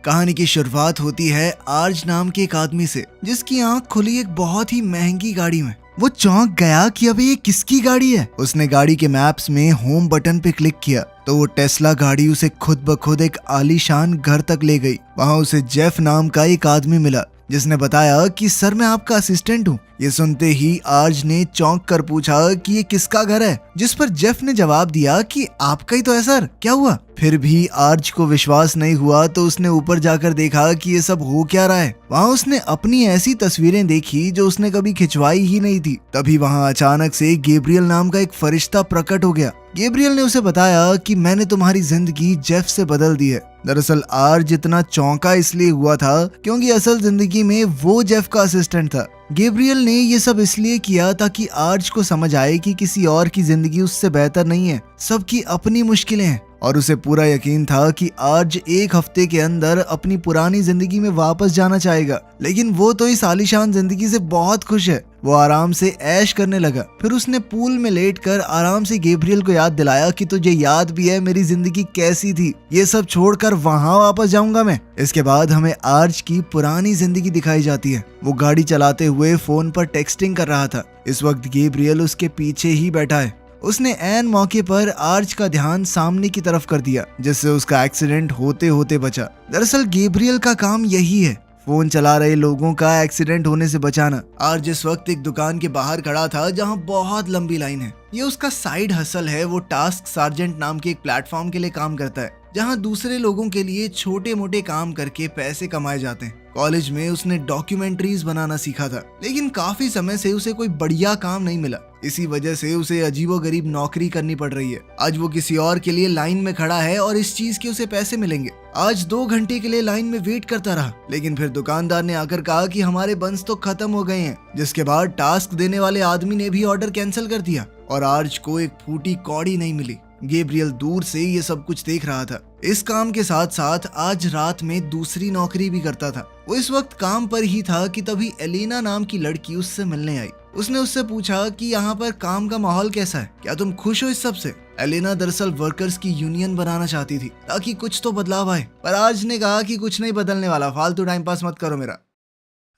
कहानी की शुरुआत होती है आर्ज नाम के एक आदमी से, जिसकी आंख खुली एक बहुत ही महंगी गाड़ी में। वो चौंक गया कि अबे ये किसकी गाड़ी है। उसने गाड़ी के मैप्स में होम बटन पे क्लिक किया तो वो टेस्ला गाड़ी उसे खुद ब खुद एक आलीशान घर तक ले गई। वहाँ उसे जेफ नाम का एक आदमी मिला जिसने बताया कि सर मैं आपका असिस्टेंट हूँ। ये सुनते ही आर्ज ने चौंक कर पूछा कि ये किसका घर है, जिस पर जेफ ने जवाब दिया कि आपका ही तो है सर, क्या हुआ। फिर भी आर्ज को विश्वास नहीं हुआ तो उसने ऊपर जाकर देखा कि ये सब हो क्या रहा है। वहाँ उसने अपनी ऐसी तस्वीरें देखी जो उसने कभी खिंचवाई ही नहीं थी। तभी वहाँ अचानक से गैब्रियल नाम का एक फरिश्ता प्रकट हो गया। गैब्रियल ने उसे बताया कि मैंने तुम्हारी जिंदगी जेफ से बदल दी है। दरअसल आर्ज इतना चौंका इसलिए हुआ था क्योंकि असल जिंदगी में वो जेफ का असिस्टेंट था। गैब्रियल ने ये सब इसलिए किया ताकि आर्ज को समझ आए कि किसी और की जिंदगी उससे बेहतर नहीं है, सबकी अपनी मुश्किलें हैं। और उसे पूरा यकीन था कि आर्ज एक हफ्ते के अंदर अपनी पुरानी जिंदगी में वापस जाना चाहेगा, लेकिन वो तो इस आलीशान जिंदगी से बहुत खुश है। वो आराम से ऐश करने लगा। फिर उसने पूल में लेटकर आराम से गैब्रियल को याद दिलाया कि तुझे याद भी है मेरी जिंदगी कैसी थी, ये सब छोड़कर वहाँ वापस जाऊंगा मैं। इसके बाद हमें आर्ज की पुरानी जिंदगी दिखाई जाती है। वो गाड़ी चलाते हुए फोन पर टेक्सटिंग कर रहा था। इस वक्त गैब्रियल उसके पीछे ही बैठा है। उसने ऐन मौके पर आर्ज का ध्यान सामने की तरफ कर दिया, जिससे उसका एक्सीडेंट होते होते बचा। दरअसल गैब्रियल का काम यही है, फोन चला रहे लोगों का एक्सीडेंट होने से बचाना। आर्ज इस वक्त एक दुकान के बाहर खड़ा था जहां बहुत लंबी लाइन है। ये उसका साइड हसल है। वो टास्क सार्जेंट नाम के एक प्लेटफॉर्म के लिए काम करता है जहां दूसरे लोगों के लिए छोटे मोटे काम करके पैसे कमाए जाते हैं। कॉलेज में उसने डॉक्यूमेंट्रीज बनाना सीखा था, लेकिन काफी समय से उसे कोई बढ़िया काम नहीं मिला। इसी वजह से उसे अजीबोगरीब नौकरी करनी पड़ रही है। आज वो किसी और के लिए लाइन में खड़ा है और इस चीज के उसे पैसे मिलेंगे। आज 2 घंटे के लिए लाइन में वेट करता रहा, लेकिन फिर दुकानदार ने आकर कहा कि हमारे बंस तो खत्म हो गए हैं, जिसके बाद टास्क देने वाले आदमी ने भी ऑर्डर कैंसिल कर दिया और आर्ज को एक फूटी कौड़ी नहीं मिली। गैब्रियल दूर से ये सब कुछ देख रहा था। इस काम के साथ साथ आज रात में दूसरी नौकरी भी करता था। वो इस वक्त काम पर ही था कि तभी एलेना नाम की लड़की उससे मिलने आई। उसने उससे पूछा कि यहाँ पर काम का माहौल कैसा है, क्या तुम खुश हो इस सब से। एलेना दरअसल वर्कर्स की यूनियन बनाना चाहती थी ताकि कुछ तो बदलाव आए, पर आर्ज ने कहा कि कुछ नहीं बदलने वाला, फालतू टाइम पास मत करो मेरा।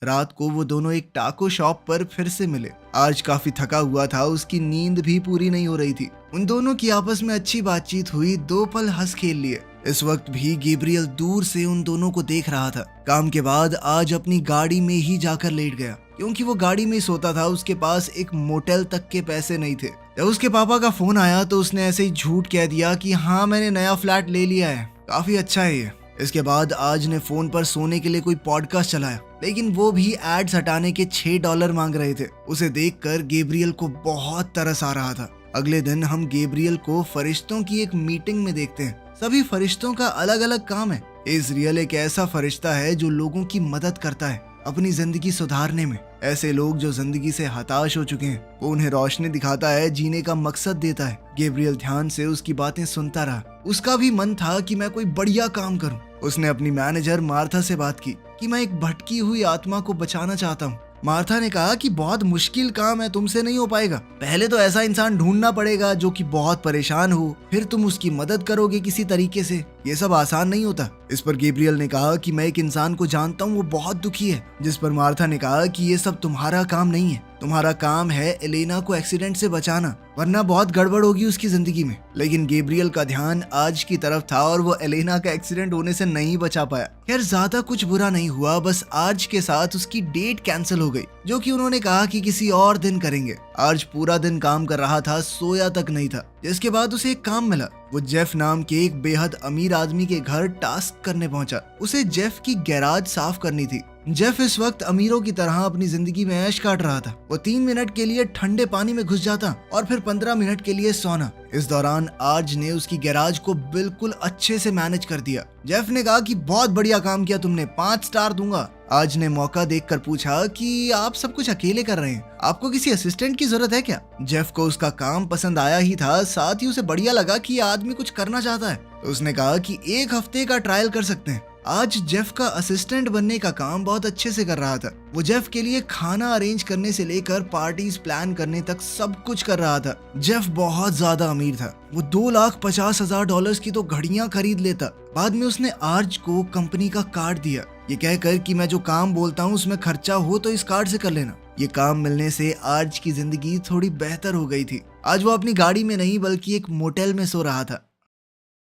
रात को वो दोनों एक टाको शॉप पर फिर से मिले। आर्ज काफी थका हुआ था, उसकी नींद भी पूरी नहीं हो रही थी। उन दोनों की आपस में अच्छी बातचीत हुई, 2 पल हंस खेल लिए। इस वक्त भी गैब्रियल दूर से उन दोनों को देख रहा था। काम के बाद आज अपनी गाड़ी में ही जाकर लेट गया, क्योंकि वो गाड़ी में सोता था। उसके पास एक मोटेल तक के पैसे नहीं थे। जब उसके पापा का फोन आया तो उसने ऐसे ही झूठ कह दिया कि हाँ मैंने नया फ्लैट ले लिया है, काफी अच्छा है ये। इसके बाद आज ने फोन पर सोने के लिए कोई पॉडकास्ट चलाया, लेकिन वो भी एड्स हटाने के $6 मांग रहे थे। उसे देखकर गैब्रियल को बहुत तरस आ रहा था। अगले दिन हम गैब्रियल को फरिश्तों की एक मीटिंग में देखते हैं। सभी फरिश्तों का अलग अलग काम है। इज़रियल एक ऐसा फरिश्ता है जो लोगों की मदद करता है अपनी जिंदगी सुधारने में। ऐसे लोग जो जिंदगी से हताश हो चुके हैं, वो उन्हें रोशनी दिखाता है, जीने का मकसद देता है। गैब्रियल ध्यान से उसकी बातें सुनता रहा। उसका भी मन था कि मैं कोई बढ़िया काम करूं। उसने अपनी मैनेजर मार्था से बात की कि मैं एक भटकी हुई आत्मा को बचाना चाहता हूँ। मार्था ने कहा कि बहुत मुश्किल काम है, तुमसे नहीं हो पाएगा। पहले तो ऐसा इंसान ढूंढना पड़ेगा जो कि बहुत परेशान हो, फिर तुम उसकी मदद करोगे किसी तरीके से। ये सब आसान नहीं होता। इस पर गैब्रियल ने कहा कि मैं एक इंसान को जानता हूँ, वो बहुत दुखी है। जिस पर मार्था ने कहा कि ये सब तुम्हारा काम नहीं है, तुम्हारा काम है एलेना को एक्सीडेंट से बचाना, वरना बहुत गड़बड़ होगी उसकी जिंदगी में। लेकिन गैब्रियल का ध्यान आज की तरफ था और वो एलेना का एक्सीडेंट होने से नहीं बचा पाया। खैर ज्यादा कुछ बुरा नहीं हुआ, बस आज के साथ उसकी डेट कैंसिल हो गई, जो कि उन्होंने कहा कि किसी और दिन करेंगे। आज पूरा दिन काम कर रहा था, सोया तक नहीं था। जिसके बाद उसे एक काम मिला। वो जेफ नाम के एक बेहद अमीर आदमी के घर टास्क करने पहुंचा। उसे जेफ की गैराज साफ करनी थी। जेफ इस वक्त अमीरों की तरह अपनी जिंदगी में ऐश काट रहा था। वो 3 मिनट के लिए ठंडे पानी में घुस जाता और फिर 15 मिनट के लिए सोना। इस दौरान आर्ज ने उसकी गैराज को बिल्कुल अच्छे से मैनेज कर दिया। जेफ ने कहा कि बहुत बढ़िया काम किया तुमने, 5 स्टार दूंगा। आज ने मौका देखकर पूछा कि आप सब कुछ अकेले कर रहे हैं, आपको किसी असिस्टेंट की जरूरत है क्या? जेफ को उसका काम पसंद आया ही था, साथ ही उसे बढ़िया लगा कि ये आदमी कुछ करना चाहता है। तो उसने कहा कि 1 हफ्ते का ट्रायल कर सकते हैं। आज जेफ का असिस्टेंट बनने का काम बहुत अच्छे से कर रहा था। वो जेफ के लिए खाना अरेंज करने से लेकर पार्टीज प्लान करने तक सब कुछ कर रहा था। जेफ बहुत ज्यादा अमीर था। वो $2,50,000 की तो घड़ियां खरीद लेता। बाद में उसने आर्ज को कंपनी का कार्ड दिया, ये कहकर कि मैं जो काम बोलता हूँ उसमें खर्चा हो तो इस कार्ड से कर लेना। ये काम मिलने से आर्ज की जिंदगी थोड़ी बेहतर हो गई थी। आज वो अपनी गाड़ी में नहीं बल्कि एक मोटेल में सो रहा था।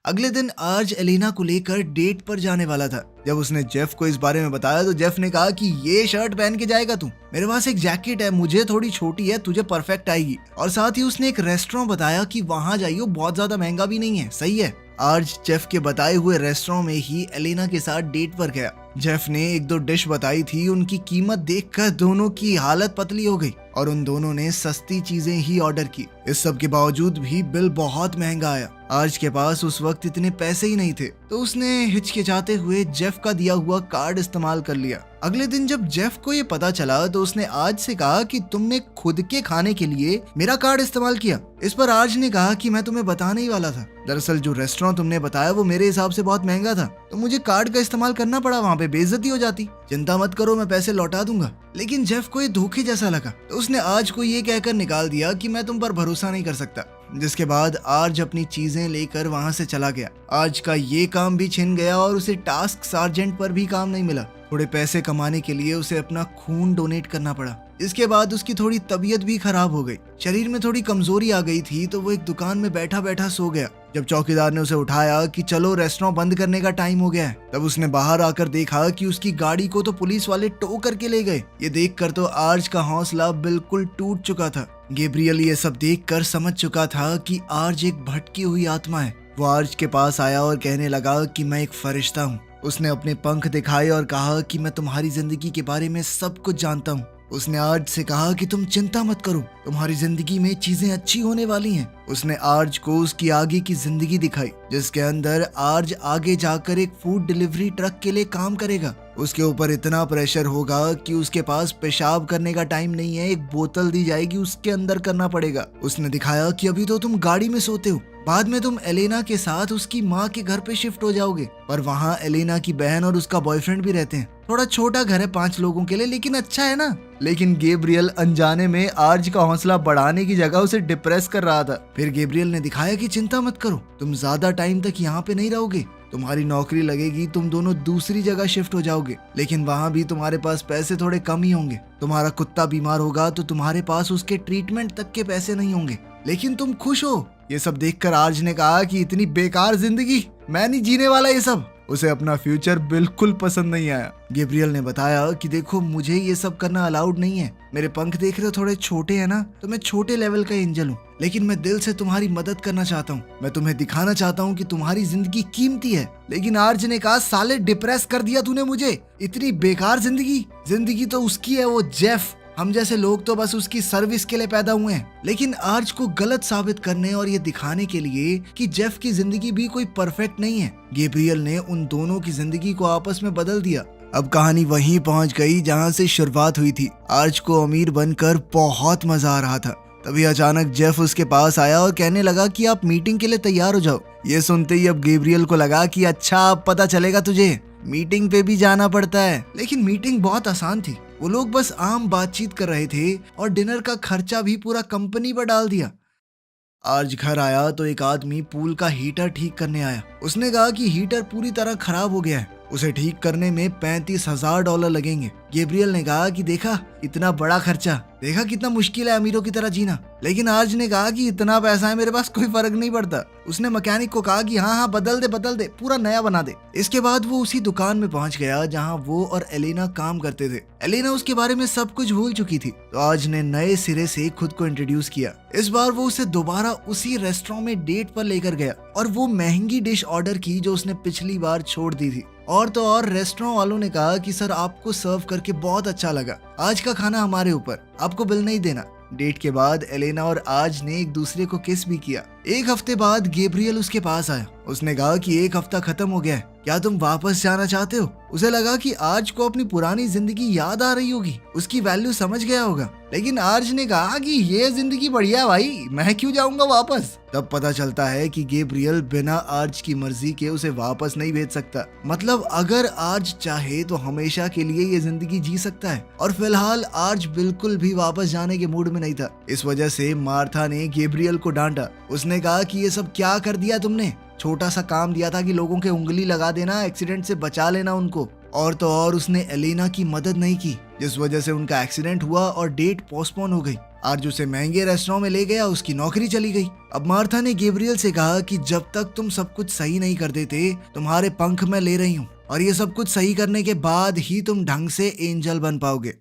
अगले दिन आर्ज एलिना को लेकर डेट पर जाने वाला था। जब उसने जेफ को इस बारे में बताया तो जेफ ने कहा कि ये शर्ट पहन के जाएगा तू, मेरे पास एक जैकेट है, मुझे थोड़ी छोटी है, तुझे परफेक्ट आएगी। और साथ ही उसने एक रेस्टोरेंट बताया कि वहां जाइयो, बहुत ज्यादा महंगा भी नहीं है, सही है। आर्ज जेफ के बताए हुए रेस्टोरेंट में ही एलिना के साथ डेट पर गया। जेफ ने 1-2 डिश बताई थी, उनकी कीमत देखकर दोनों की हालत पतली हो गई और उन दोनों ने सस्ती चीजें ही ऑर्डर की। इस सब के बावजूद भी बिल बहुत महंगा आया। आर्ज के पास उस वक्त इतने पैसे ही नहीं थे, तो उसने हिचकिचाते हुए जेफ का दिया हुआ कार्ड इस्तेमाल कर लिया। अगले दिन जब जेफ को ये पता चला तो उसने आर्ज से कहा कि तुमने खुद के खाने के लिए मेरा कार्ड इस्तेमाल किया। इस पर आर्ज ने कहा कि मैं तुम्हें बताने ही वाला था, दरअसल जो रेस्टोरेंट तुमने बताया वो मेरे हिसाब से बहुत महंगा था, तो मुझे कार्ड का इस्तेमाल करना पड़ा, वहाँ पे बेइज्जती हो जाती। चिंता मत करो, मैं पैसे लौटा दूंगा। लेकिन जेफ को ये धोखे जैसा लगा, तो उसने आर्ज को ये कहकर निकाल दिया कि मैं तुम पर भरोसा नहीं कर सकता। जिसके बाद आर्ज अपनी चीजें लेकर वहां से चला गया। आर्ज का ये काम भी छिन गया और उसे टास्क सार्जेंट पर भी काम नहीं मिला। थोड़े पैसे कमाने के लिए उसे अपना खून डोनेट करना पड़ा। इसके बाद उसकी थोड़ी तबीयत भी खराब हो गई, शरीर में थोड़ी कमजोरी आ गई थी, तो वो एक दुकान में बैठा बैठा सो गया। जब चौकीदार ने उसे उठाया कि चलो रेस्टोरेंट बंद करने का टाइम हो गया है, तब उसने बाहर आकर देखा कि उसकी गाड़ी को तो पुलिस वाले टो करके ले गए। ये देखकर तो आर्ज का हौसला बिल्कुल टूट चुका था। गैब्रियल ये सब देखकर समझ चुका था कि आर्ज एक भटकी हुई आत्मा है। वो आर्ज के पास आया और कहने लगा कि मैं एक फरिश्ता हूँ। उसने अपने पंख दिखाए और कहा कि मैं तुम्हारी जिंदगी के बारे में सब कुछ जानता हूँ। उसने आर्ज से कहा कि तुम चिंता मत करो, तुम्हारी जिंदगी में चीजें अच्छी होने वाली हैं। उसने आर्ज को उसकी आगे की जिंदगी दिखाई, जिसके अंदर आर्ज आगे जाकर एक फूड डिलीवरी ट्रक के लिए काम करेगा। उसके ऊपर इतना प्रेशर होगा कि उसके पास पेशाब करने का टाइम नहीं है, एक बोतल दी जाएगी, उसके अंदर करना पड़ेगा। उसने दिखाया कि अभी तो तुम गाड़ी में सोते हो, बाद में तुम एलेना के साथ उसकी माँ के घर पे शिफ्ट हो जाओगे, पर वहाँ एलेना की बहन और उसका बॉयफ्रेंड भी रहते हैं। थोड़ा छोटा घर है 5 लोगों के लिए, लेकिन अच्छा है ना। लेकिन गैब्रियल अनजाने में आर्ज का हौसला बढ़ाने की जगह उसे डिप्रेस कर रहा था। फिर गैब्रियल ने दिखाया कि चिंता मत करो, तुम ज्यादा टाइम तक यहाँ पे नहीं रहोगे, तुम्हारी नौकरी लगेगी, तुम दोनों दूसरी जगह शिफ्ट हो जाओगे, लेकिन वहाँ भी तुम्हारे पास पैसे थोड़े कम ही होंगे। तुम्हारा कुत्ता बीमार होगा तो तुम्हारे पास उसके ट्रीटमेंट तक के पैसे नहीं होंगे, लेकिन तुम खुश हो। ये सब देखकर आर्ज ने कहा कि इतनी बेकार जिंदगी, मैं नहीं जीने वाला ये सब। उसे अपना फ्यूचर बिल्कुल पसंद नहीं आया। गैब्रियल ने बताया कि देखो, मुझे ये सब करना अलाउड नहीं है। मेरे पंख देख रहे हो, थोड़े छोटे हैं ना, तो मैं छोटे लेवल का एंजल हूँ, लेकिन मैं दिल से तुम्हारी मदद करना चाहता हूँ। मैं तुम्हें दिखाना चाहता हूँ कि तुम्हारी जिंदगी कीमती है। लेकिन आर्ज ने कहा, साले डिप्रेस कर दिया तूने मुझे, इतनी बेकार जिंदगी तो उसकी है, वो जेफ। हम जैसे लोग तो बस उसकी सर्विस के लिए पैदा हुए हैं। लेकिन आर्ज को गलत साबित करने और ये दिखाने के लिए कि जेफ की जिंदगी भी कोई परफेक्ट नहीं है, गैब्रियल ने उन दोनों की जिंदगी को आपस में बदल दिया। अब कहानी वहीं पहुंच गई जहां से शुरुआत हुई थी। आर्ज को अमीर बनकर बहुत मजा आ रहा था। तभी अचानक जेफ उसके पास आया और कहने लगा कि आप मीटिंग के लिए तैयार हो जाओ। ये सुनते ही अब गैब्रियल को लगा कि अच्छा, अब पता चलेगा तुझे, मीटिंग पे भी जाना पड़ता है। लेकिन मीटिंग बहुत आसान थी, वो लोग बस आम बातचीत कर रहे थे और डिनर का खर्चा भी पूरा कंपनी पर डाल दिया। आज घर आया तो एक आदमी पूल का हीटर ठीक करने आया। उसने कहा कि हीटर पूरी तरह खराब हो गया है, उसे ठीक करने में $35,000 लगेंगे। गैब्रियल ने कहा कि देखा, इतना बड़ा खर्चा, देखा कितना मुश्किल है अमीरों की तरह जीना। लेकिन आर्ज ने कहा कि इतना पैसा है, मेरे पास कोई फर्क नहीं पड़ता। उसने मैकेनिक को कहा कि हाँ, बदल दे, पूरा नया बना दे। इसके बाद वो उसी दुकान में पहुंच गया जहाँ वो और एलेना काम करते थे। एलेना उसके बारे में सब कुछ भूल चुकी थी, तो आर्ज ने नए सिरे से खुद को इंट्रोड्यूस किया। इस बार वो उसे दोबारा उसी रेस्टोरेंट में डेट पर लेकर गया और वो महंगी डिश ऑर्डर की जो उसने पिछली बार छोड़ दी थी। और तो और रेस्टोरेंट वालों ने कहा कि सर, आपको सर्व करके बहुत अच्छा लगा, आज का खाना हमारे ऊपर, आपको बिल नहीं देना। डेट के बाद एलेना और आर्ज ने एक दूसरे को किस भी किया। एक हफ्ते बाद गैब्रियल उसके पास आया। उसने कहा कि एक हफ्ता खत्म हो गया है, क्या तुम वापस जाना चाहते हो? उसे लगा कि आर्ज को अपनी पुरानी जिंदगी याद आ रही होगी, उसकी वैल्यू समझ गया होगा। लेकिन आर्ज ने कहा कि ये जिंदगी बढ़िया भाई, मैं क्यों जाऊंगा वापस। तब पता चलता है कि गैब्रियल बिना आर्ज की मर्जी के उसे वापस नहीं भेज सकता। मतलब अगर आर्ज चाहे तो हमेशा के लिए ये जिंदगी जी सकता है, और फिलहाल आर्ज बिल्कुल भी वापस जाने के मूड में नहीं था। इस वजह से मार्था ने गैब्रियल को डांटा। उसने कहा कि ये सब क्या कर दिया तुमने, छोटा सा काम दिया था कि लोगों के उंगली लगा देना, एक्सीडेंट से बचा लेना उनको। और तो और उसने एलेना की मदद नहीं की, जिस वजह से उनका एक्सीडेंट हुआ और डेट पोस्टपोन हो गई। आर्ज उसे महंगे रेस्टोरेंट में ले गया, उसकी नौकरी चली गई। अब मार्था ने गैब्रियल से कहा कि जब तक तुम सब कुछ सही नहीं कर देते, तुम्हारे पंख मैं ले रही हूँ, और ये सब कुछ सही करने के बाद ही तुम ढंग से एंजल बन पाओगे।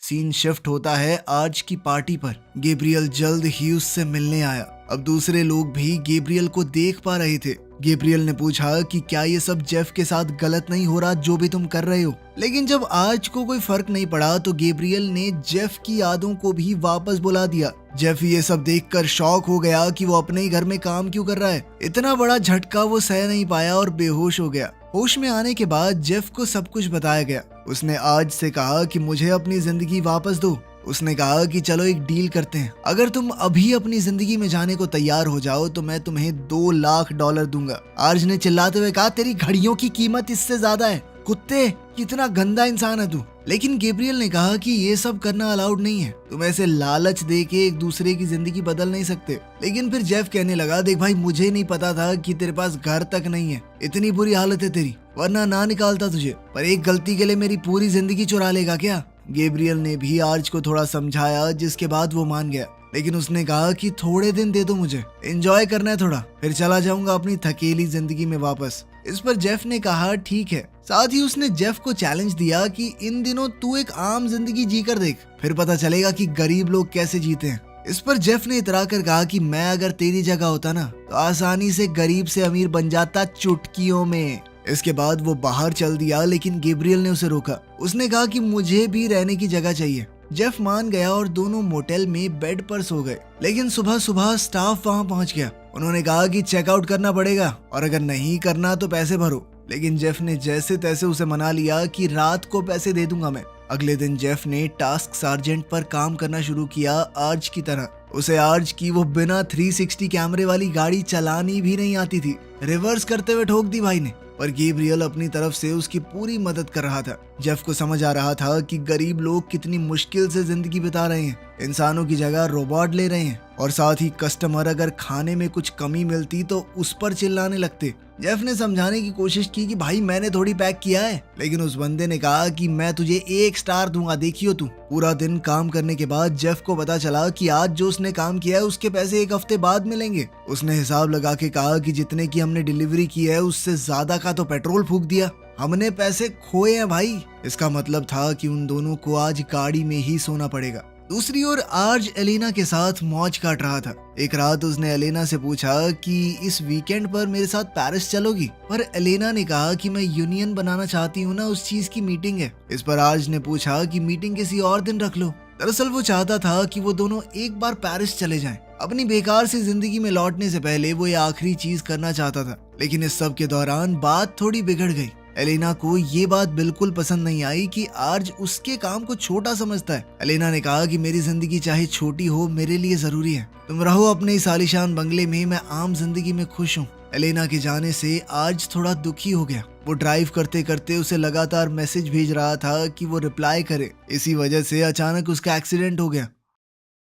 सीन शिफ्ट होता है आर्ज की पार्टी पर। गैब्रियल जल्द ही उससे मिलने आया। अब दूसरे लोग भी गैब्रियल को देख पा रहे थे। गैब्रियल ने पूछा कि क्या ये सब जेफ के साथ गलत नहीं हो रहा जो भी तुम कर रहे हो। लेकिन जब आर्ज को कोई फर्क नहीं पड़ा तो गैब्रियल ने जेफ की यादों को भी वापस बुला दिया। जेफ ये सब देखकर शॉक हो गया कि वो अपने ही घर में काम क्यों कर रहा है। इतना बड़ा झटका वो सह नहीं पाया और बेहोश हो गया। होश में आने के बाद जेफ को सब कुछ बताया गया। उसने आर्ज से कहा कि मुझे अपनी जिंदगी वापस दो। उसने कहा कि चलो एक डील करते हैं, अगर तुम अभी अपनी जिंदगी में जाने को तैयार हो जाओ तो मैं तुम्हें $2 लाख दूंगा। आर्ज ने चिल्लाते हुए कहा, तेरी घड़ियों की कीमत इससे ज्यादा है, कुत्ते, कितना गंदा इंसान है तू। लेकिन गैब्रियल ने कहा कि ये सब करना अलाउड नहीं है, तुम ऐसे लालच दे के एक दूसरे की जिंदगी बदल नहीं सकते। लेकिन फिर जेफ कहने लगा, देख भाई, मुझे नहीं पता था कि तेरे पास घर तक नहीं है, इतनी बुरी हालत है तेरी, वरना ना निकालता तुझे, पर एक गलती के लिए मेरी पूरी जिंदगी चुरा लेगा क्या। गैब्रियल ने भी आर्ज को थोड़ा समझाया, जिसके बाद वो मान गया। लेकिन उसने कहा कि थोड़े दिन दे दो मुझे, एंजॉय करना है थोड़ा, फिर चला जाऊंगा अपनी थकेली जिंदगी में वापस। इस पर जेफ ने कहा ठीक है। साथ ही उसने जेफ को चैलेंज दिया कि इन दिनों तू एक आम जिंदगी जीकर देख, फिर पता चलेगा कि गरीब लोग कैसे जीते हैं। इस पर जेफ ने इतरा कर कहा कि मैं अगर तेरी जगह होता ना तो आसानी से गरीब से अमीर बन जाता चुटकियों में। इसके बाद वो बाहर चल दिया, लेकिन गैब्रियल ने उसे रोका। उसने कहा कि मुझे भी रहने की जगह चाहिए। जेफ मान गया और दोनों मोटेल में बेड पर सो गए। लेकिन सुबह सुबह स्टाफ वहां पहुंच गया। उन्होंने कहा कि चेकआउट करना पड़ेगा और अगर नहीं करना तो पैसे भरो। लेकिन जेफ ने जैसे तैसे उसे मना लिया कि रात को पैसे दे दूंगा मैं। अगले दिन जेफ ने टास्क सार्जेंट पर काम करना शुरू किया, आर्ज की तरह। उसे आर्ज की वो बिना 360 कैमरे वाली गाड़ी चलानी भी नहीं आती थी। रिवर्स करते हुए ठोक दी भाई ने, पर गैब्रियल अपनी तरफ से उसकी पूरी मदद कर रहा था। जेफ को समझ आ रहा था कि गरीब लोग कितनी मुश्किल से जिंदगी बिता रहे हैं, इंसानों की जगह रोबोट ले रहे हैं, और साथ ही कस्टमर अगर खाने में कुछ कमी मिलती तो उस पर चिल्लाने लगते। जेफ ने समझाने की कोशिश की कि भाई मैंने थोड़ी पैक किया है, लेकिन उस बंदे ने कहा कि मैं तुझे 1 स्टार दूंगा, देखियो तू। पूरा दिन काम करने के बाद जेफ को पता चला कि आज जो उसने काम किया है उसके पैसे 1 हफ्ते बाद मिलेंगे। उसने हिसाब लगा के कहा कि जितने की हमने डिलीवरी की है उससे ज्यादा का तो पेट्रोल फूंक दिया, हमने पैसे खोए हैं भाई। इसका मतलब था कि उन दोनों को आज गाड़ी में ही सोना पड़ेगा। दूसरी ओर आर्ज एलेना के साथ मौज काट रहा था। एक रात उसने एलेना से पूछा कि इस वीकेंड पर मेरे साथ पेरिस चलोगी, पर एलेना ने कहा कि मैं यूनियन बनाना चाहती हूँ ना, उस चीज की मीटिंग है। इस पर आर्ज ने पूछा कि मीटिंग किसी और दिन रख लो। दरअसल वो चाहता था कि वो दोनों एक बार पेरिस चले जाएं। अपनी बेकार सी जिंदगी में लौटने से पहले वो ये आखिरी चीज करना चाहता था। लेकिन इस सब के दौरान बात थोड़ी बिगड़ गई। एलेना को ये बात बिल्कुल पसंद नहीं आई कि आर्ज उसके काम को छोटा समझता है। एलेना ने कहा कि मेरी जिंदगी चाहे छोटी हो, मेरे लिए जरूरी है, तुम रहो अपने इस आलीशान बंगले में, मैं आम जिंदगी में खुश हूँ। एलेना के जाने से आर्ज थोड़ा दुखी हो गया। वो ड्राइव करते करते उसे लगातार मैसेज भेज रहा था कि वो रिप्लाई करे। इसी वजह से अचानक उसका एक्सीडेंट हो गया।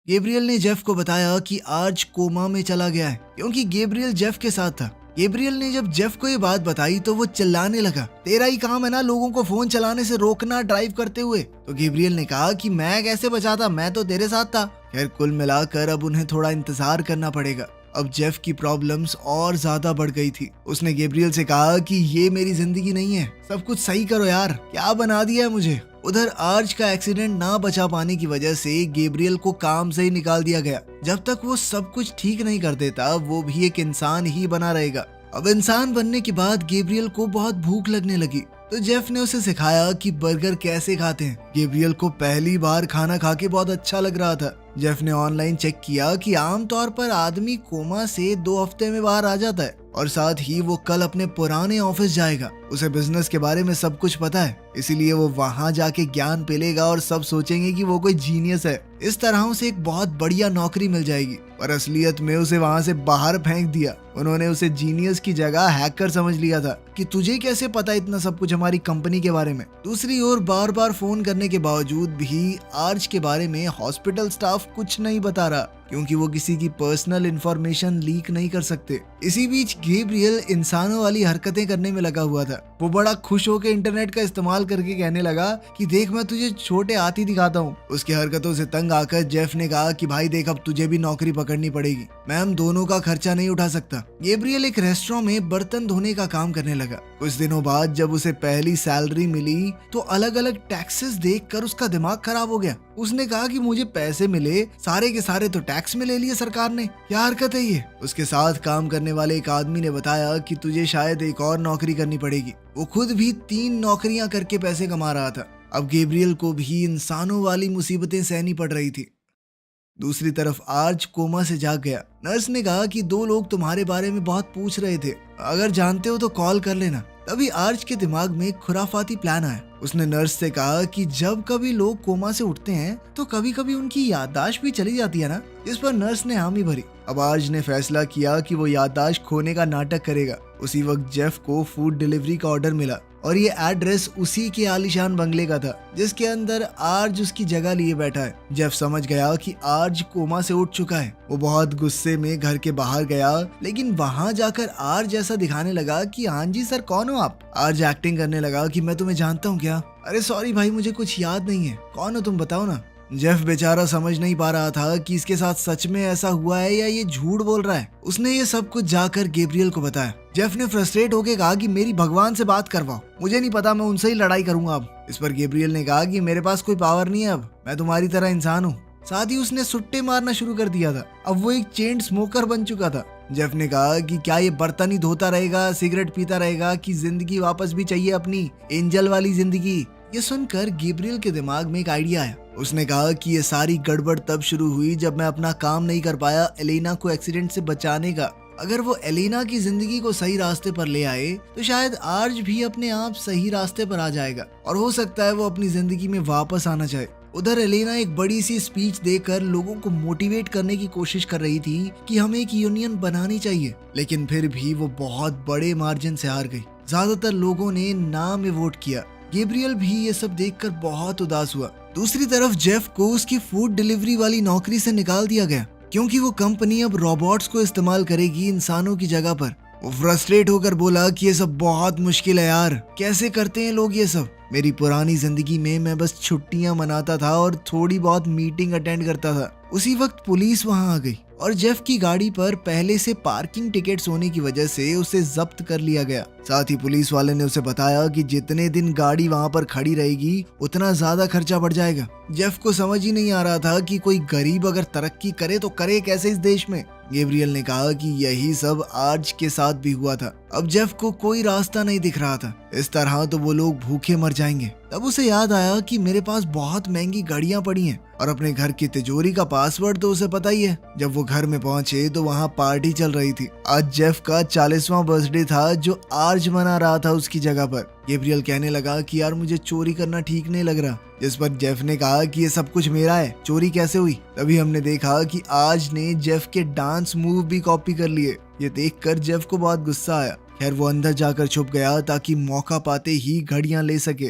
गैब्रियल ने जेफ को बताया कि आर्ज कोमा में चला गया है, क्योंकि गैब्रियल जेफ के साथ था। गैब्रियल ने जब जेफ को ये बात बताई तो वो चिल्लाने लगा, तेरा ही काम है ना लोगों को फोन चलाने से रोकना ड्राइव करते हुए। तो गैब्रियल ने कहा कि मैं कैसे बचाता, मैं तो तेरे साथ था। खैर कुल मिलाकर अब उन्हें थोड़ा इंतजार करना पड़ेगा। अब जेफ की प्रॉब्लम्स और ज्यादा बढ़ गई थी। उसने गैब्रियल से कहा कि ये मेरी जिंदगी नहीं है, सब कुछ सही करो यार, क्या बना दिया है मुझे। उधर आर्ज का एक्सीडेंट ना बचा पाने की वजह से गैब्रियल को काम से ही निकाल दिया गया। जब तक वो सब कुछ ठीक नहीं कर देता वो भी एक इंसान ही बना रहेगा। अब इंसान बनने के बाद गैब्रियल को बहुत भूख लगने लगी, तो जेफ ने उसे सिखाया कि बर्गर कैसे खाते हैं। गैब्रियल को पहली बार खाना खा के बहुत अच्छा लग रहा था। जेफ ने ऑनलाइन चेक किया कि आमतौर पर आदमी कोमा से 2 हफ्ते में बाहर आ जाता है और साथ ही वो कल अपने पुराने ऑफिस जाएगा। उसे बिजनेस के बारे में सब कुछ पता है, इसीलिए वो वहां जाके ज्ञान पेलेगा और सब सोचेंगे कि वो कोई जीनियस है। इस तरह उसे एक बहुत बढ़िया नौकरी मिल जाएगी, पर असलियत में उसे वहां से बाहर फेंक दिया। उन्होंने उसे जीनियस की जगह हैकर समझ लिया था कि तुझे कैसे पता इतना सब कुछ हमारी कंपनी के बारे में। दूसरी ओर बार बार फोन करने के बावजूद भी आर्च के बारे में हॉस्पिटल स्टाफ कुछ नहीं बता रहा, क्योंकि वो किसी की पर्सनल इंफॉर्मेशन लीक नहीं कर सकते। इसी बीच गैब्रियल इंसानों वाली हरकतें करने में लगा हुआ था। वो बड़ा खुश होकर इंटरनेट का इस्तेमाल करके कहने लगा कि देख मैं तुझे छोटे हाथी दिखाता हूँ। उसकी हरकतों से तंग आकर जेफ ने कहा कि भाई देख अब तुझे भी नौकरी पकड़नी पड़ेगी, मैं हम दोनों का खर्चा नहीं उठा सकता। गैब्रियल एक रेस्टोरेंट में बर्तन धोने का काम करने लगा। कुछ दिनों बाद जब उसे पहली सैलरी मिली तो अलग अलग टैक्सेस देखकर उसका दिमाग खराब हो गया। उसने कहा कि मुझे पैसे मिले, सारे के सारे तो टैक्स में ले लिए सरकार ने, क्या हरकत है ये। उसके साथ काम करने वाले एक आदमी ने बताया कि तुझे शायद एक और नौकरी करनी पड़ेगी। वो खुद भी 3 नौकरियां करके पैसे कमा रहा था। अब गैब्रियल को भी इंसानों वाली मुसीबतें सहनी पड़ रही थी। दूसरी तरफ आर्च कोमा से जाग गया। नर्स ने कहा कि 2 लोग तुम्हारे बारे में बहुत पूछ रहे थे, अगर जानते हो तो कॉल कर लेना। तभी आर्च के दिमाग में एक खुराफाती प्लान आया। उसने नर्स से कहा कि जब कभी लोग कोमा से उठते हैं तो कभी कभी उनकी याददाश्त भी चली जाती है ना। इस पर नर्स ने हामी भरी। अब आर्च ने फैसला किया कि वो याददाश्त खोने का नाटक करेगा। उसी वक्त जेफ को फूड डिलीवरी का ऑर्डर मिला और ये एड्रेस उसी के आलीशान बंगले का था जिसके अंदर आर्ज उसकी जगह लिए बैठा है। जेफ समझ गया कि आर्ज कोमा से उठ चुका है। वो बहुत गुस्से में घर के बाहर गया, लेकिन वहां जाकर आर्ज ऐसा दिखाने लगा कि हाँ जी सर कौन हो आप। आर्ज एक्टिंग करने लगा कि मैं तुम्हें जानता हूँ क्या। अरे सॉरी भाई मुझे कुछ याद नहीं है, कौन हो तुम बताओ ना। जेफ बेचारा समझ नहीं पा रहा था कि इसके साथ सच में ऐसा हुआ है या ये झूठ बोल रहा है। उसने ये सब कुछ जाकर गैब्रियल को बताया। जेफ ने फ्रस्ट्रेट होकर कहा कि मेरी भगवान से बात करवाओ, मुझे नहीं पता, मैं उनसे ही लड़ाई करूंगा अब। इस पर गैब्रियल ने कहा कि मेरे पास कोई पावर नहीं है, अब मैं तुम्हारी तरह इंसान हूँ। साथ ही उसने सुट्टे मारना शुरू कर दिया था। अब वो एक चेन स्मोकर बन चुका था। जेफ ने कहा कि क्या ये बर्तन ही धोता रहेगा, सिगरेट पीता रहेगा, कि जिंदगी वापस भी चाहिए अपनी एंजल वाली जिंदगी। ये सुनकर गैब्रियल के दिमाग में एक आइडिया आया। उसने कहा कि ये सारी गड़बड़ तब शुरू हुई जब मैं अपना काम नहीं कर पाया एलेना को एक्सीडेंट से बचाने का। अगर वो एलेना की जिंदगी को सही रास्ते पर ले आए तो शायद आर्ज भी अपने आप सही रास्ते पर आ जाएगा और हो सकता है वो अपनी जिंदगी में वापस आना चाहे। उधर एलेना एक बड़ी सी स्पीच देकर लोगों को मोटिवेट करने की कोशिश कर रही थी कि हमें एक यूनियन बनानी चाहिए, लेकिन फिर भी वो बहुत बड़े मार्जिन से हार गई। ज्यादातर लोगों ने ना में वोट किया। गैब्रियल भी ये सब देखकर बहुत उदास हुआ। दूसरी तरफ जेफ को उसकी फूड डिलीवरी वाली नौकरी से निकाल दिया गया क्योंकि वो कंपनी अब रोबोट्स को इस्तेमाल करेगी इंसानों की जगह पर। वो फ्रस्ट्रेट होकर बोला कि ये सब बहुत मुश्किल है यार, कैसे करते हैं लोग ये सब। मेरी पुरानी जिंदगी में मैं बस छुट्टियां मनाता था और थोड़ी बहुत मीटिंग अटेंड करता था। उसी वक्त पुलिस वहां आ गई और जेफ की गाड़ी पर पहले से पार्किंग टिकट्स होने की वजह से उसे जब्त कर लिया गया। साथ ही पुलिस वाले ने उसे बताया कि जितने दिन गाड़ी वहां पर खड़ी रहेगी उतना ज्यादा खर्चा बढ़ जाएगा। जेफ को समझ ही नहीं आ रहा था कि कोई गरीब अगर तरक्की करे तो करे कैसे इस देश में। गैब्रियल ने कहा कि यही सब आर्ज के साथ भी हुआ था। अब जेफ को कोई रास्ता नहीं दिख रहा था, इस तरह तो वो लोग भूखे मर जाएंगे। तब उसे याद आया कि मेरे पास बहुत महंगी घड़ियां पड़ी हैं और अपने घर की तिजोरी का पासवर्ड तो उसे पता ही है। जब वो घर में पहुंचे तो वहां पार्टी चल रही थी। आज जेफ का 40वां बर्थडे था जो आर्ज मना रहा था उसकी जगह पर। गैब्रियल कहने लगा कि यार मुझे चोरी करना ठीक नहीं लग रहा, जिस पर जेफ ने कहा कि ये सब कुछ मेरा है, चोरी कैसे हुई। तभी हमने देखा कि आर्ज ने जेफ के डांस मूव भी कॉपी कर लिए। ये देखकर जेफ को बहुत गुस्सा आया। खैर वो अंदर जाकर छुप गया ताकि मौका पाते ही घड़ियां ले सके।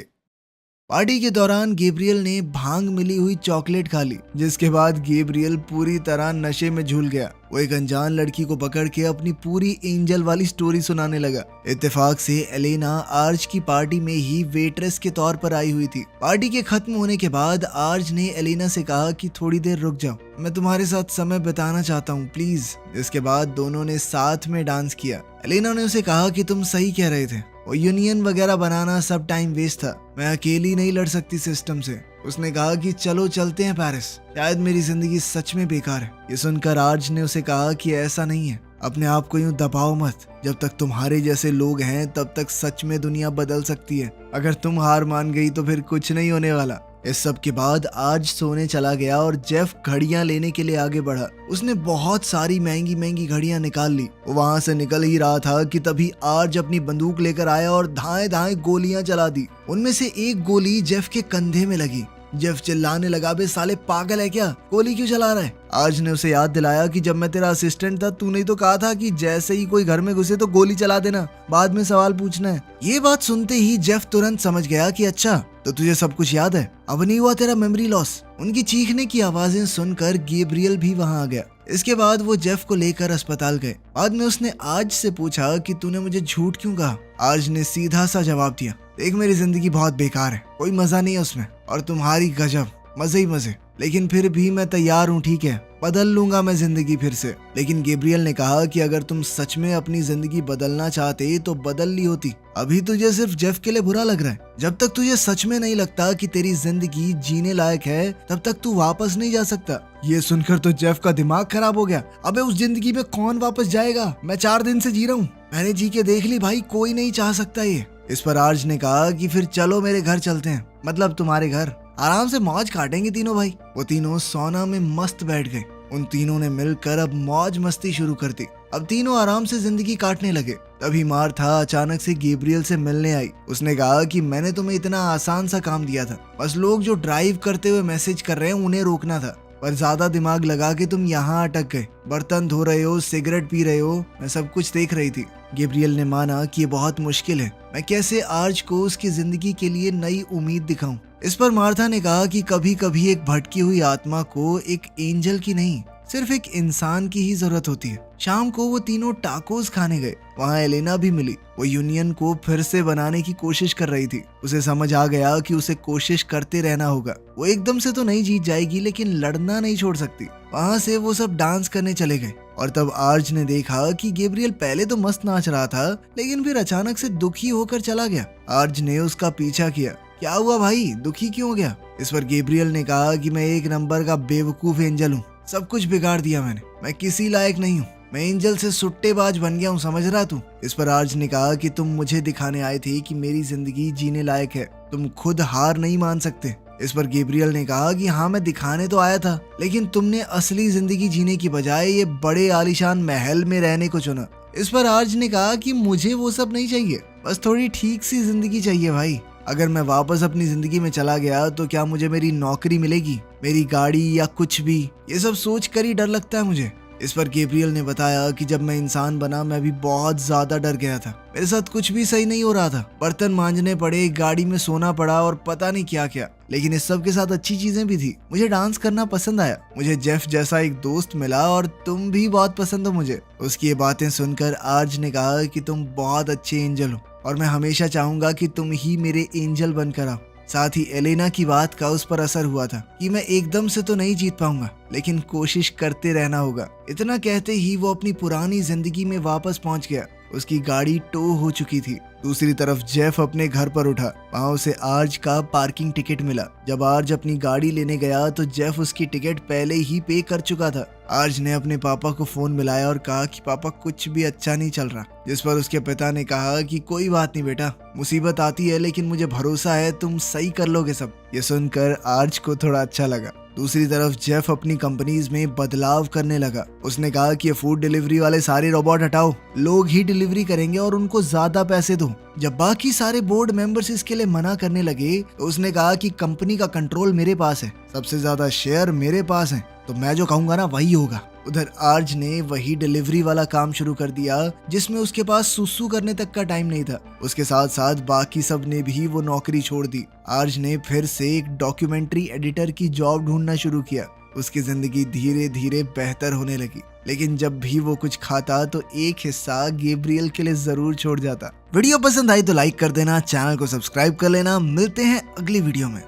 पार्टी के दौरान गैब्रियल ने भांग मिली हुई चॉकलेट खा ली, जिसके बाद गैब्रियल पूरी तरह नशे में झूल गया। वो एक अनजान लड़की को पकड़ के अपनी पूरी एंजल वाली स्टोरी सुनाने लगा। इत्तेफाक से एलेना आर्ज की पार्टी में ही वेट्रेस के तौर पर आई हुई थी। पार्टी के खत्म होने के बाद आर्ज ने एलेना से कहा कि थोड़ी देर रुक जाओ, मैं तुम्हारे साथ समय बिताना चाहता हूँ प्लीज। इसके बाद दोनों ने साथ में डांस किया। एलेना ने उसे कहा कि तुम सही कह रहे थे, वो यूनियन वगैरह बनाना सब टाइम वेस्ट था, मैं अकेली नहीं लड़ सकती सिस्टम से। उसने कहा कि चलो चलते हैं पेरिस, शायद मेरी जिंदगी सच में बेकार है। ये सुनकर आर्ज ने उसे कहा कि ऐसा नहीं है, अपने आप को यूं दबाओ मत, जब तक तुम्हारे जैसे लोग हैं तब तक सच में दुनिया बदल सकती है। अगर तुम हार मान गई तो फिर कुछ नहीं होने वाला। इस सब के बाद आर्ज सोने चला गया और जेफ घड़ियां लेने के लिए आगे बढ़ा। उसने बहुत सारी महंगी महंगी घड़ियां निकाल ली। वो वहां से निकल ही रहा था कि तभी आर्ज अपनी बंदूक लेकर आया और धाए धाए गोलियां चला दी। उनमें से एक गोली जेफ के कंधे में लगी। जेफ चिल्लाने लगा, बे साले पागल है क्या, गोली क्यों चला रहा है। आर्ज ने उसे याद दिलाया कि जब मैं तेरा असिस्टेंट था तूने ही तो कहा था कि जैसे ही कोई घर में घुसे तो गोली चला देना, बाद में सवाल पूछना है। ये बात सुनते ही जेफ तुरंत समझ गया कि अच्छा तो तुझे सब कुछ याद है, अब नहीं हुआ तेरा मेमोरी लॉस। उनकी चीखने की आवाजें सुनकर गैब्रियल भी वहां आ गया। इसके बाद वो जेफ को लेकर अस्पताल गए। बाद में उसने आर्ज से पूछा कि तूने मुझे झूठ क्यों कहा। आर्ज ने सीधा सा जवाब दिया, देख मेरी जिंदगी बहुत बेकार है, कोई मजा नहीं है उसमें, और तुम्हारी गजब मजे ही मजे, लेकिन फिर भी मैं तैयार हूँ, ठीक है, बदल लूंगा मैं जिंदगी फिर से। लेकिन गैब्रियल ने कहा कि अगर तुम सच में अपनी जिंदगी बदलना चाहते तो बदल ली होती। अभी तुझे सिर्फ जेफ के लिए बुरा लग रहा है। जब तक तुझे सच में नहीं लगता कि तेरी जिंदगी जीने लायक है तब तक तू वापस नहीं जा सकता। ये सुनकर तो जेफ का दिमाग खराब हो गया। अबे उस जिंदगी में कौन वापस जाएगा, मैं 4 दिन से जी रहा हूँ, मैंने जी के देख ली भाई, कोई नहीं चाह सकता ये। इस पर आर्ज ने कहा कि फिर चलो मेरे घर चलते हैं, मतलब तुम्हारे घर, आराम से मौज काटेंगे तीनों भाई। वो तीनों सोना में मस्त बैठ गए। उन तीनों ने मिलकर अब मौज मस्ती शुरू कर दी। अब तीनों आराम से जिंदगी काटने लगे। तभी मार्था अचानक से गैब्रियल से मिलने आई। उसने कहा कि मैंने तुम्हें इतना आसान सा काम दिया था, बस लोग जो ड्राइव करते हुए मैसेज कर रहे हैं उन्हें रोकना था, पर ज्यादा दिमाग लगा के तुम यहाँ अटक गए। बर्तन धो रहे हो, सिगरेट पी रहे हो, मैं सब कुछ देख रही थी। गैब्रियल ने माना कि ये बहुत मुश्किल है, मैं कैसे आर्ज को उसकी जिंदगी के लिए नई उम्मीद दिखाऊं। इस पर मार्था ने कहा कि कभी कभी एक भटकी हुई आत्मा को एक एंजल की नहीं, सिर्फ एक इंसान की ही जरूरत होती है। शाम को वो तीनों टाकोस खाने गए। वहाँ एलेना भी मिली। वो यूनियन को फिर से बनाने की कोशिश कर रही थी। उसे समझ आ गया कि उसे कोशिश करते रहना होगा। वो एकदम से तो नहीं जीत जाएगी, लेकिन लड़ना नहीं छोड़ सकती। वहाँ से वो सब डांस करने चले गए और तब आर्ज ने देखा कि गैब्रियल पहले तो मस्त नाच रहा था, लेकिन फिर अचानक से दुखी होकर चला गया। आर्ज ने उसका पीछा किया। क्या हुआ भाई, दुखी क्यों हो गया। इस पर गैब्रियल ने कहा कि मैं एक नंबर का बेवकूफ एंजल हूँ, सब कुछ बिगाड़ दिया मैंने, मैं किसी लायक नहीं हूँ, मैं एंजल से सुट्टेबाज बन गया हूँ, समझ रहा तू। इस पर आर्ज ने कहा कि तुम मुझे दिखाने आए थे कि मेरी जिंदगी जीने लायक है, तुम खुद हार नहीं मान सकते। इस पर गैब्रियल ने कहा कि हाँ मैं दिखाने तो आया था, लेकिन तुमने असली जिंदगी जीने की बजाय ये बड़े आलीशान महल में रहने को चुना। इस पर आर्ज ने कहा कि मुझे वो सब नहीं चाहिए, बस थोड़ी ठीक सी जिंदगी चाहिए भाई। अगर मैं वापस अपनी जिंदगी में चला गया तो क्या मुझे मेरी नौकरी मिलेगी, मेरी गाड़ी या कुछ भी, ये सब सोच कर ही डर लगता है मुझे। इस पर गैब्रियल ने बताया कि जब मैं इंसान बना मैं भी बहुत ज्यादा डर गया था, मेरे साथ कुछ भी सही नहीं हो रहा था, बर्तन मांजने पड़े, गाड़ी में सोना पड़ा और पता नहीं क्या क्या, लेकिन इस सब के साथ अच्छी चीजें भी थी। मुझे डांस करना पसंद आया, मुझे जेफ जैसा एक दोस्त मिला और तुम भी बहुत पसंद हो मुझे। उसकी ये बातें सुनकर आर्ज ने कहा कि तुम बहुत अच्छे एंजल हो और मैं हमेशा चाहूंगा कि तुम ही मेरे एंजल बनकर आओ। साथ ही एलेना की बात का उस पर असर हुआ था कि मैं एकदम से तो नहीं जीत पाऊंगा, लेकिन कोशिश करते रहना होगा। इतना कहते ही वो अपनी पुरानी जिंदगी में वापस पहुंच गया। उसकी गाड़ी टो हो चुकी थी। दूसरी तरफ जेफ अपने घर पर उठा। वहाँ उसे आर्ज का पार्किंग टिकट मिला। जब आर्ज अपनी गाड़ी लेने गया तो जेफ उसकी टिकट पहले ही पे कर चुका था। आर्ज ने अपने पापा को फोन मिलाया और कहा कि पापा कुछ भी अच्छा नहीं चल रहा, जिस पर उसके पिता ने कहा कि कोई बात नहीं बेटा, मुसीबत आती है लेकिन मुझे भरोसा है तुम सही कर लोगे सब। ये सुनकर आर्ज को थोड़ा अच्छा लगा। दूसरी तरफ जेफ अपनी कंपनीज में बदलाव करने लगा। उसने कहा कि ये फूड डिलीवरी वाले सारे रोबोट हटाओ, लोग ही डिलीवरी करेंगे और उनको ज्यादा पैसे दो। जब बाकी सारे बोर्ड मेंबर्स इसके लिए मना करने लगे तो उसने कहा कि कंपनी का कंट्रोल मेरे पास है, सबसे ज्यादा शेयर मेरे पास है, तो मैं जो कहूंगा ना वही होगा। उधर आर्ज ने वही डिलीवरी वाला काम शुरू कर दिया जिसमें उसके पास सुसु करने तक का टाइम नहीं था। उसके साथ साथ बाकी सब ने भी वो नौकरी छोड़ दी। आर्ज ने फिर से एक डॉक्यूमेंट्री एडिटर की जॉब ढूंढना शुरू किया। उसकी जिंदगी धीरे धीरे बेहतर होने लगी, लेकिन जब भी वो कुछ खाता तो एक हिस्सा गैब्रियल के लिए जरूर छोड़ जाता। वीडियो पसंद आई तो लाइक कर देना, चैनल को सब्सक्राइब कर लेना। मिलते हैं अगली वीडियो में।